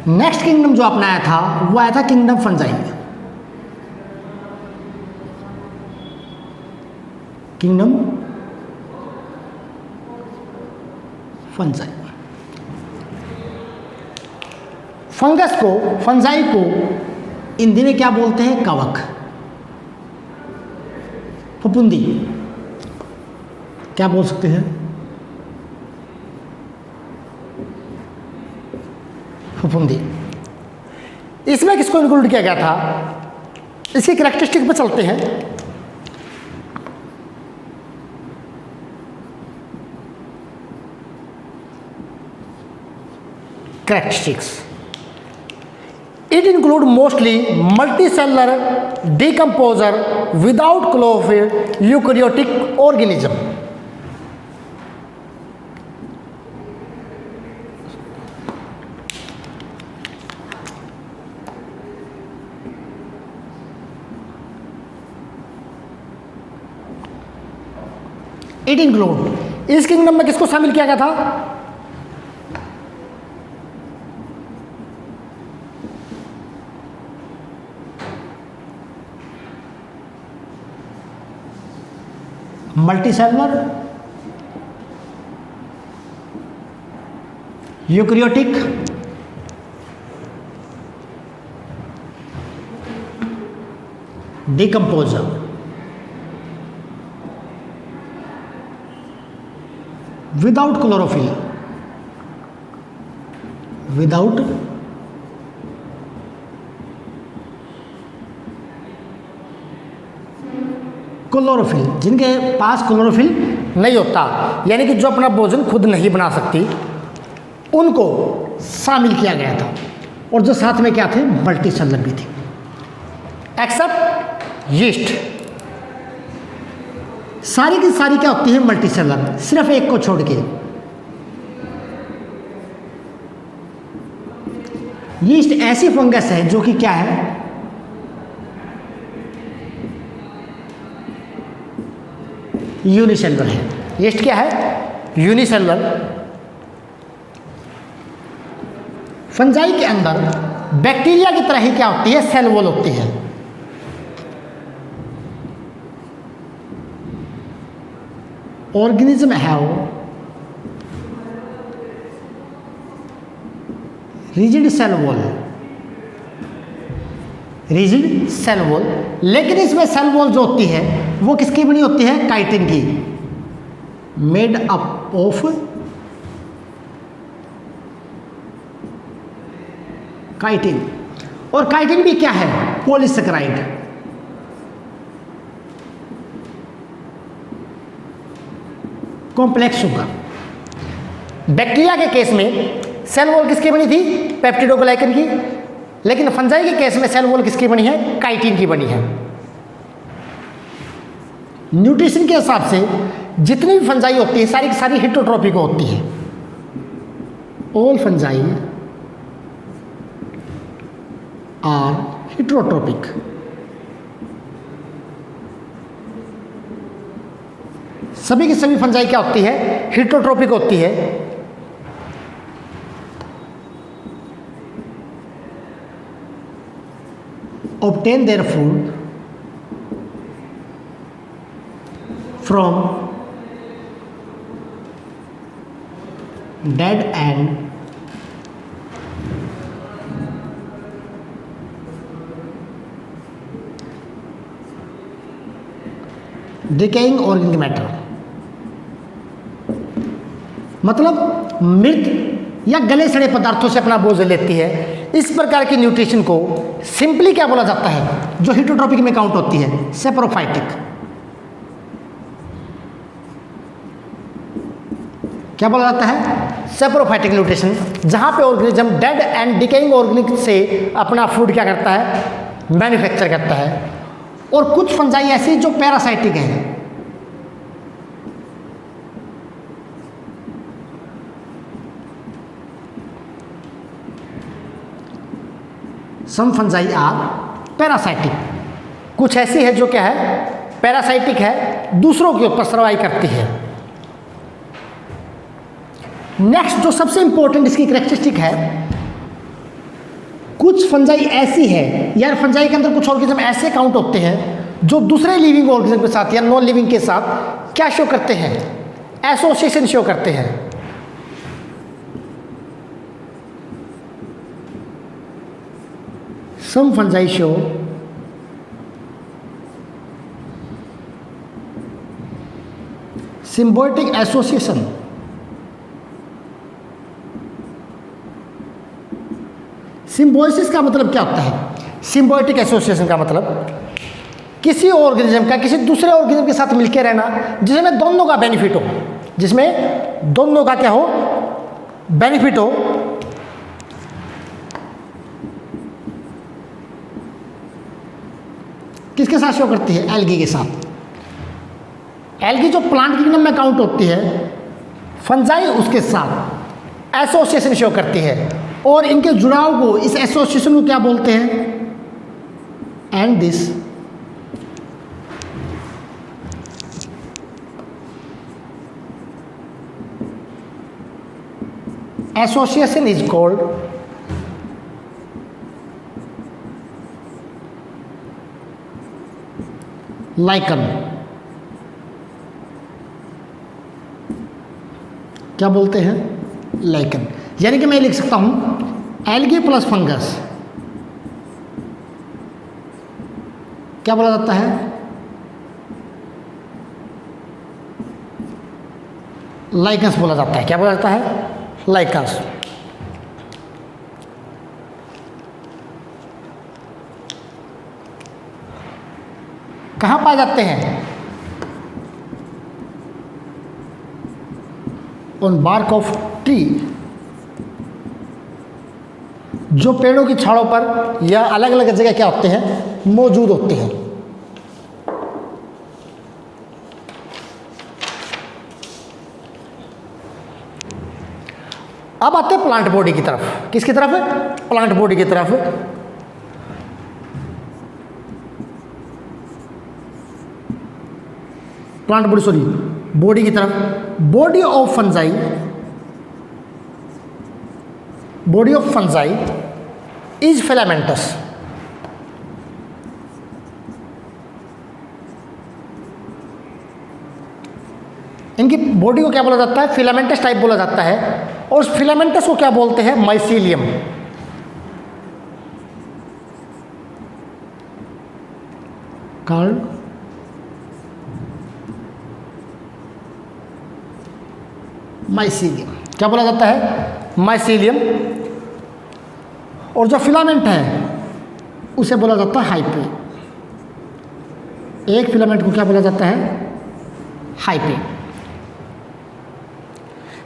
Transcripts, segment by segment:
Next kingdom जो अपनाया था वो आया था kingdom fungi. Kingdom fungi. Fungus को, फंजाई को हिंदी में क्या बोलते हैं? कवक, फफूंदी, क्या बोल सकते हैं? फफूंदी। इसमें किसको इंक्लूड किया गया था? इसकी कैरेक्टरिस्टिक पे चलते हैं। Characteristics, it include mostly multicellular decomposer without chlorophyll eukaryotic organism. It include, इस किंगडम में किसको शामिल किया गया था? Multicellular, eukaryotic, decomposer, without chlorophyll, without chlorophyll, जिनके पास क्लोरोफिल नहीं होता, यानी कि जो अपना भोजन खुद नहीं बना सकती, उनको शामिल किया गया था। और जो साथ में क्या थे? मल्टी सेलुलर भी थे, एक्सेप्ट यीस्ट। सारी की सारी क्या होती है? मल्टी सेलुलर, सिर्फ एक को छोड़ के। यीस्ट ऐसी फंगस है जो कि क्या है? यूनिसेलुलर है। यीस्ट क्या है? यूनिसेलुलर। फंजाई के अंदर बैक्टीरिया की तरह ही क्या होती है? सेल वॉल होती है। Organism have rigid cell wall, rigid cell wall, लेकिन इसमें सेल वॉल जो होती है वो किसकी बनी होती है? काइटिन की, मेड अप ऑफ काइटिन। और काइटिन भी क्या है? पॉलीसेकेराइड। Complex sugar. बैक्टीरिया के केस में सेल वॉल किसकी बनी थी? पेप्टिडोग्लाइकन की। लेकिन फंजाई के केस में सेल वॉल किसकी बनी है? काइटिन की बनी है। न्यूट्रिशन के हिसाब से जितनी भी फंजाई होती है सारी की सारी हेटेरोट्रॉपिक होती है। All fungi are heterotrophic. सभी की सभी फंजाई क्या होती है? हेटेरोट्रॉपिक होती है। obtain their food from dead and decaying organic matter, मतलब मृत या गले सड़े पदार्थों से अपना भोजन लेती है। इस प्रकार की न्यूट्रिशन को सिंपली क्या बोला जाता है? जो हेटेरोट्रॉपिक में काउंट होती है, सेप्रोफाइटिक। क्या बोला जाता है? सेप्रोफाइटिक न्यूट्रिशन, जहां पे organism dead and decaying organic से अपना फूड क्या करता है? मैन्युफैक्चर करता है। और कुछ फंजाई ऐसी जो पैरासाइटिक हैं, सम फंजाई आर पैरासाइटिक। कुछ ऐसी है जो क्या है? पैरासाइटिक है, दूसरों के ऊपर सर्वाइव करती है। नेक्स्ट जो सबसे इंपॉर्टेंट इसकी कैरेक्टरिस्टिक है, कुछ फंजाई ऐसी है यार, फंजाई के अंदर कुछ ऑर्गेनिज्म ऐसे काउंट होते हैं जो दूसरे लिविंग ऑर्गेनिज्म के साथ या नॉन लिविंग के साथ क्या शो करते हैं, एसोसिएशन शो करते हैं। Some fungi show symbiotic association. Symbiosis का मतलब क्या होता है? सिम्बायोटिक एसोसिएशन का मतलब किसी ऑर्गेनिज्म का किसी दूसरे ऑर्गेनिज्म के साथ मिलकर रहना जिसमें दोनों का बेनिफिट हो, जिसमें दोनों का क्या हो, बेनिफिट हो। किसके साथ शो करती है? एल्गी के साथ। एल्गी जो प्लांट किंगडम में काउंट होती है, फंजाई उसके साथ एसोसिएशन शो करती है और इनके जुड़ाव को, इस एसोसिएशन को क्या बोलते हैं? And this association is called lichen. क्या बोलते हैं? लाइकन। यानी कि मैं लिख सकता हूं एल्गी प्लस फंगस क्या बोला जाता है? लाइकन्स बोला जाता है। क्या बोला जाता है? लाइकन्स। कहाँ पाए जाते हैं? ऑन बार्क ऑफ ट्री, जो पेड़ों की छालों पर या अलग अलग जगह क्या होते हैं? मौजूद होते हैं। अब आते हैं प्लांट बॉडी की तरफ। किसकी तरफ? प्लांट बॉडी की तरफ। प्लांट बॉडी, सॉरी, बॉडी की तरफ। Body of fungi, body of fungi is filamentous. इनकी बॉडी को क्या बोला जाता है? फिलामेंटस टाइप बोला जाता है। और उस फिलामेंटस को क्या बोलते हैं? माइसीलियम। Called mycelium. क्या बोला जाता है? माइसीलियम। और जो फिलामेंट है उसे बोला जाता है हाइपे। एक फिलामेंट को क्या बोला जाता है? हाइपे।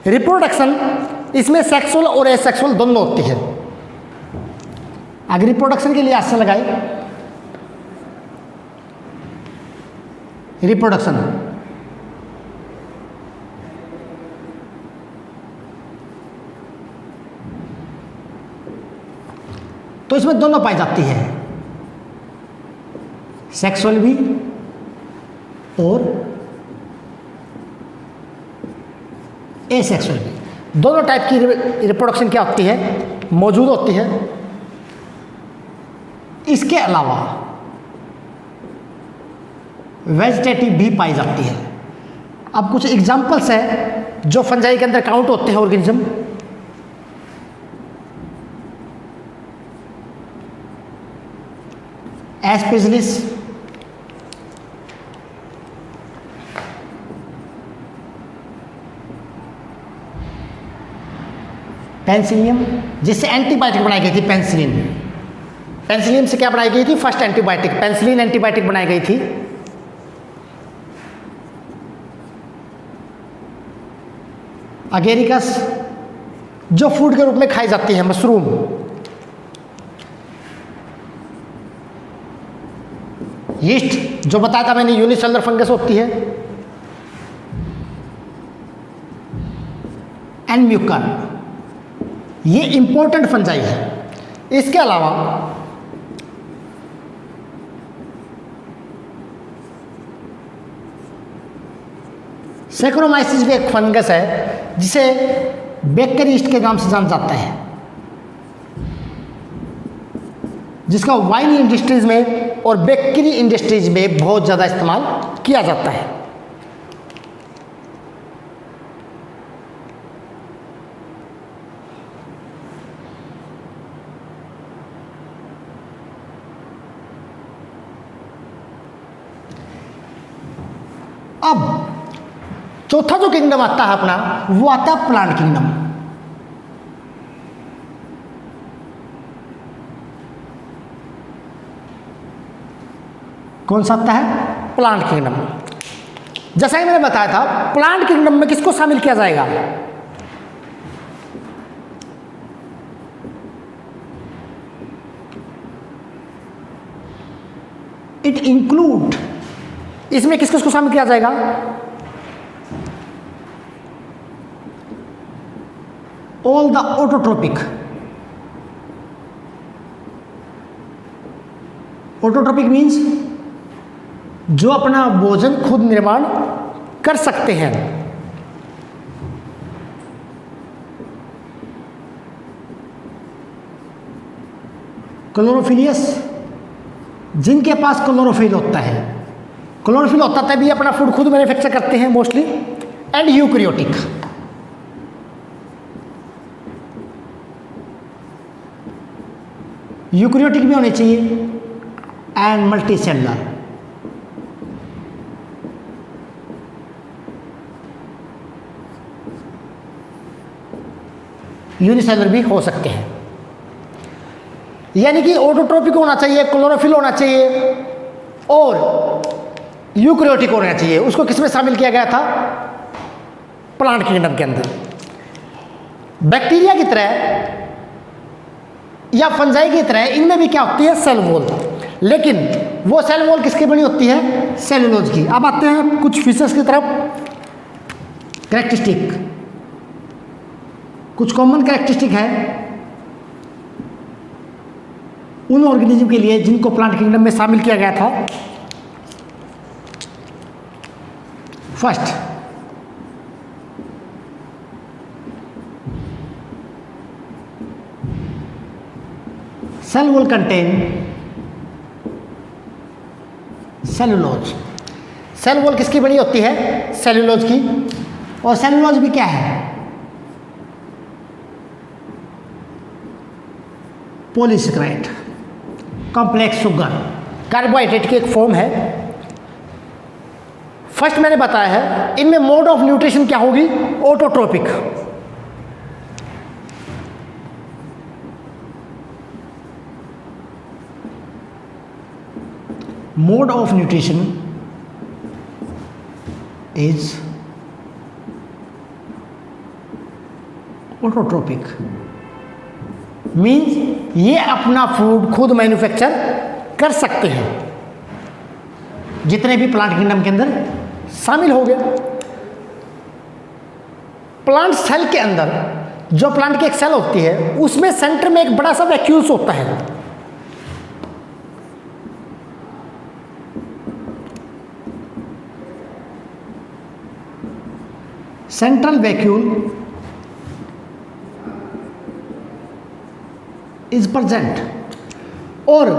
रिप्रोडक्शन इसमें सेक्सुअल और एसेक्सुअल दोनों होती है। अगर रिप्रोडक्शन के लिए आसन लगाए, रिप्रोडक्शन तो इसमें दोनों पाई जाती है, सेक्सुअल भी और एसेक्सुअल भी। दोनों टाइप की रिप्रोडक्शन क्या होती है? मौजूद होती है। इसके अलावा वेजिटेटिव भी पाई जाती है। अब कुछ एग्जांपल्स है जो फंजाई के अंदर काउंट होते हैं ऑर्गेनिज्म। एस्पेजिलिस, पेनिसिलियम, जिससे एंटीबायोटिक बनाई गई थी। पेनिसिलिन, पेनिसिलियम से क्या बनाई गई थी? फर्स्ट एंटीबायोटिक, पेनिसिलिन एंटीबायोटिक बनाई गई थी। अगेरिकस, जो फूड के रूप में खाई जाती है। मशरूम, यीस्ट, जो बताया था मैंने, यूनिसेलुलर फंगस होती है। एंड म्यूकर, ये इंपॉर्टेंट फंजाई है। इसके अलावा सैक्रोमाइसिस भी एक फंगस है जिसे बेकर यीस्ट के नाम से जाना जाता है। जिसका वाइन इंडस्ट्रीज में और बेकरी इंडस्ट्रीज में बहुत ज़्यादा इस्तेमाल किया जाता है। अब चौथा जो किंगडम आता है अपना, वो आता है प्लांट किंगडम। कौन सा आता है? Plant kingdom. जैसा कि मैंने बताया था, प्लांट किंगडम में किसको शामिल किया जाएगा? इट इंक्लूड, इसमें किस किस को शामिल किया जाएगा? All the autotrophic. Autotrophic means जो अपना भोजन खुद निर्माण कर सकते हैं। क्लोरोफिलियस, जिनके पास क्लोरोफिल होता है, क्लोरोफिल होता तभी अपना फूड खुद मैन्युफैक्चर करते हैं मोस्टली। एंड यूकैरियोटिक, यूकैरियोटिक भी होने चाहिए। एंड मल्टीसेलुलर, यूनिसेलुलर भी हो सकते हैं। यानी कि ऑटोट्रोपिक होना चाहिए, क्लोरोफिल होना चाहिए और यूकैरियोटिक होना चाहिए। उसको किसमें शामिल किया गया था? प्लांट किंगडम के अंदर। बैक्टीरिया की तरह या फंजाई की तरह इनमें भी क्या होती है? Cell wall. लेकिन वो सेल वॉल किसकी बनी होती है? सेलुलोज की। अब आते हैं कुछ फीचर्स की तरफ। कैरेक्टरिस्टिक, कुछ कॉमन कैरेक्टरिस्टिक है उन ऑर्गेनिज्म के लिए जिनको प्लांट किंगडम में शामिल किया गया था। First, cell will contain cellulose. Cell wall किसकी बनी होती है? सेलुलोज की। और सेलुलोज भी क्या है? पॉलीसेकेराइड, कॉम्प्लेक्स शुगर, कार्बोहाइड्रेट की एक फॉर्म है। फर्स्ट मैंने बताया है, इनमें मोड ऑफ न्यूट्रिशन क्या होगी? Autotrophic. Mode of nutrition is autotrophic, means ये अपना फूड खुद मैन्युफैक्चर कर सकते हैं। जितने भी प्लांट किंगडम के अंदर शामिल हो गए। प्लांट सेल के अंदर, जो प्लांट की एक सेल होती है, उसमें सेंटर में एक बड़ा सा वैक्यूल्स होता है। Central vacuole is present. और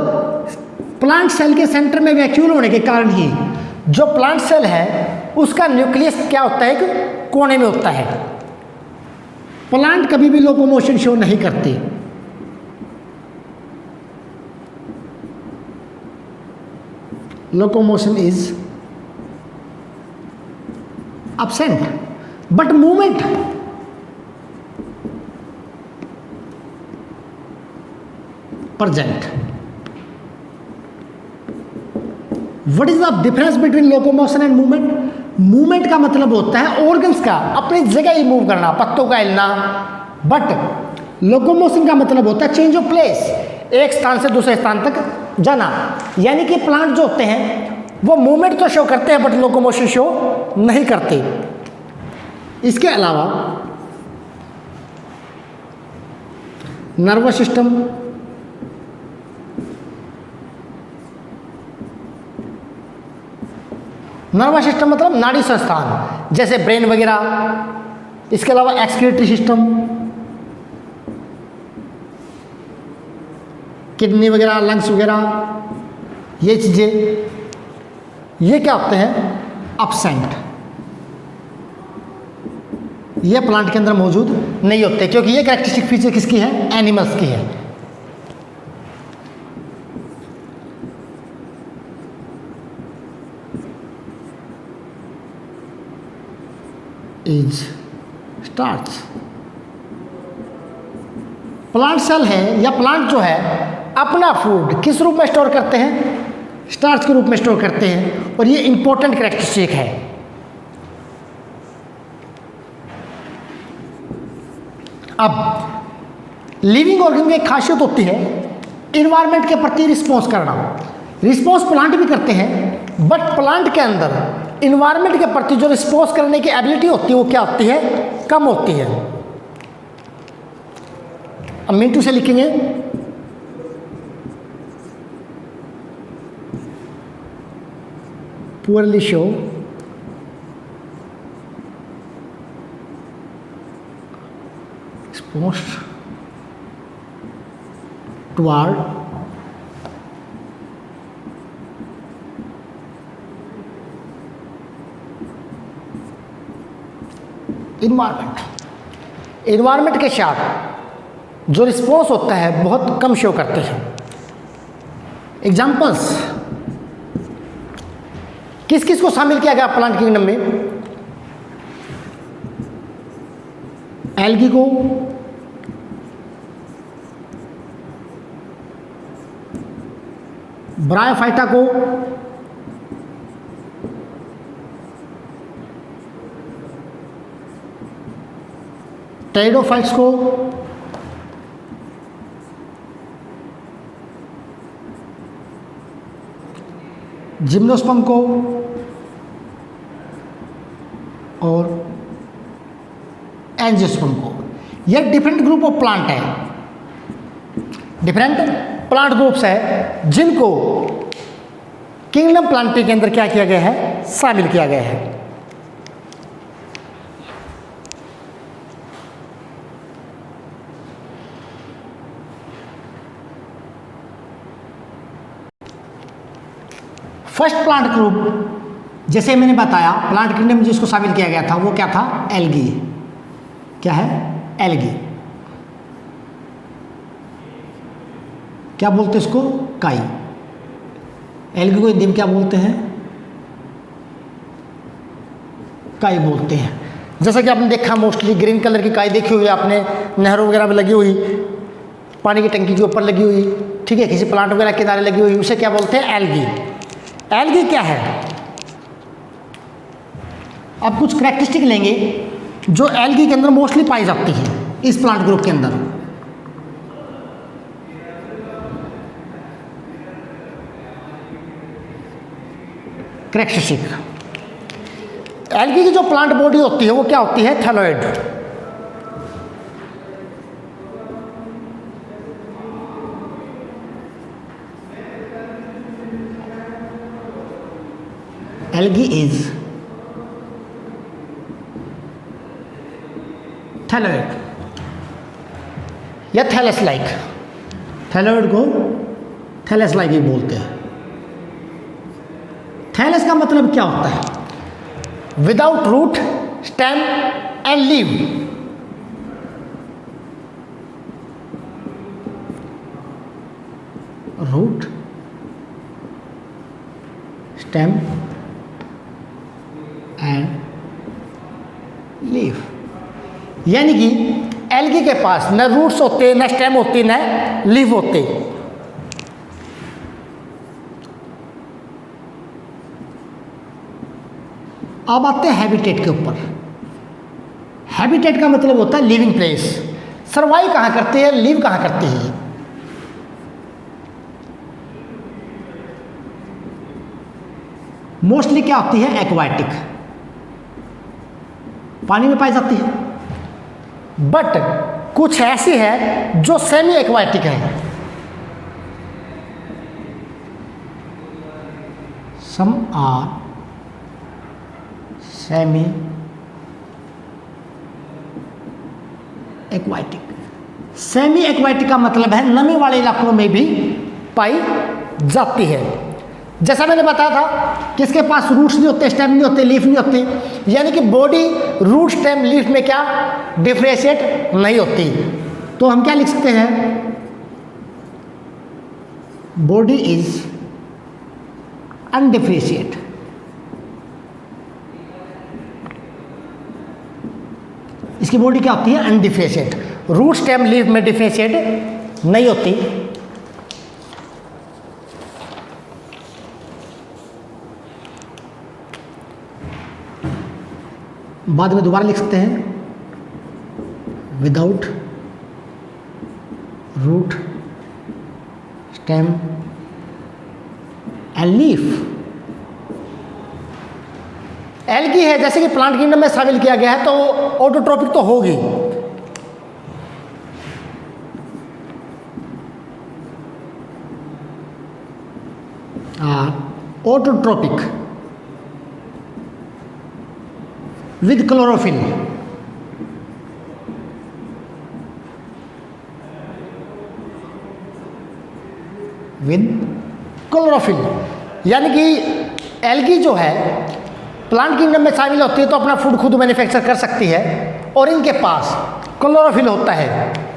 प्लांट सेल के सेंटर में वैक्यूल होने के कारण ही जो प्लांट सेल है उसका न्यूक्लियस क्या होता है? कि कोने में होता है। प्लांट कभी भी लोकोमोशन शो नहीं करती। Locomotion is absent, but movement present. What is the difference between locomotion and movement? Movement का मतलब होता है ऑर्गन्स का अपनी जगह ही मूव करना, पत्तों का हिलना। बट लोकोमोशन का मतलब होता है चेंज ऑफ प्लेस, एक स्थान से दूसरे स्थान तक जाना। यानी कि प्लांट जो होते हैं वो मूवमेंट तो शो करते हैं बट लोकोमोशन शो नहीं करते। इसके अलावा नर्वस सिस्टम, नर्वस सिस्टम मतलब नाड़ी संस्थान जैसे ब्रेन वगैरह। इसके अलावा एक्सक्रीटरी सिस्टम, किडनी वगैरह, लंग्स वगैरह, ये चीज़ें, ये क्या होते हैं? एब्सेंट। ये प्लांट के अंदर मौजूद नहीं होते, क्योंकि ये कैरेक्टरिस्टिक फीचर किसकी है? एनिमल्स की है। Is starch. प्लांट सेल है या प्लांट जो है अपना फूड किस रूप में स्टोर करते हैं? स्टार्च के रूप में स्टोर करते हैं, और ये इंपॉर्टेंट कैरेक्टरिस्टिक है। अब लिविंग ऑर्गेनिज्म की एक खासियत होती है इन्वायरमेंट के प्रति रिस्पॉन्स करना। रिस्पॉन्स प्लांट भी करते हैं, बट प्लांट के अंदर इन्वायरमेंट के प्रति जो रिस्पॉन्स करने की एबिलिटी होती है वो क्या होती है? कम होती है। अब मिंटू से लिखेंगे poorly show response toward environment के साथ जो रिस्पॉन्स होता है बहुत कम शो करते हैं। एग्जाम्पल्स किस किस को शामिल किया गया प्लांट किंगडम में? एल्गी को, ब्रायोफाइटा को, टेरिडोफाइट्स को, जिम्नोस्पर्म को, और एंजियोस्पर्म को। यह डिफरेंट ग्रुप ऑफ प्लांट है, डिफरेंट प्लांट ग्रुप्स है जिनको किंगडम प्लांटिंग के अंदर क्या किया गया है? शामिल किया गया है। फर्स्ट प्लांट ग्रुप जैसे मैंने बताया प्लांट किंगडम में जिसको शामिल किया गया था वो क्या था? एल्गी। क्या है? एल्गी। क्या बोलते हैं इसको? काई। एल्गी को हिंदी में क्या बोलते हैं? काई बोलते हैं। जैसा कि आपने देखा मोस्टली ग्रीन कलर की काई देखी हुई है आपने, नहरों वगैरह में लगी हुई, पानी की टंकी के ऊपर लगी हुई, ठीक है, किसी प्लांट वगैरह किनारे लगी हुई, उसे क्या बोलते हैं? एल्गी। एल्गी क्या है? अब कुछ कैरेक्टरिस्टिक लेंगे जो एल्गी के अंदर मोस्टली पाई जाती है इस प्लांट ग्रुप के अंदर। कैरेक्टरिस्टिक एल्गी की जो प्लांट बॉडी होती है वो क्या होती है? थैलोइड। Algae is थैलोइड या थैलस लाइक। थैलोइड को थैलस लाइक ही बोलते हैं। थैलस का मतलब क्या होता है? Without root, stem and leave. Root, stem and leaf. यानी कि एल्गी के पास न रूट्स होते, न स्टेम होती, न लीफ होते। अब आते हैं हैबिटेट के ऊपर। हैबिटेट का मतलब होता है लिविंग प्लेस। सर्वाइव कहाँ करते हैं, लिव कहाँ करते हैं? मोस्टली क्या होती है? एक्वाटिक, पानी में पाई जाती है। बट कुछ ऐसी है जो सेमी एक्वाटिक है। Some are semi aquatic. Semi aquatic का मतलब है नमी वाले इलाकों में भी पाई जाती है। जैसा मैंने बताया था कि इसके पास रूट्स नहीं होते, स्टेम नहीं होते, लीफ नहीं होती, यानी कि बॉडी रूट स्टेम लीफ में क्या डिफरेंशिएट नहीं होती। तो हम क्या लिख सकते हैं, बॉडी इज अनडिफरेंशिएट। इसकी बॉडी क्या होती है, अनडिफरेंशिएट, रूट स्टेम लीफ में डिफरेंशिएट नहीं होती। बाद में दोबारा लिख सकते हैं, without root stem and leaf. Algae है, जैसे कि प्लांट किंगडम में शामिल किया गया है, तो ऑटोट्रोपिक तो होगी। Autotrophic with chlorophyll. With chlorophyll, यानी कि एल्गी जो है प्लांट किंगडम में शामिल होती है तो अपना फूड खुद मैन्युफैक्चर कर सकती है, और इनके पास क्लोरोफिल होता है।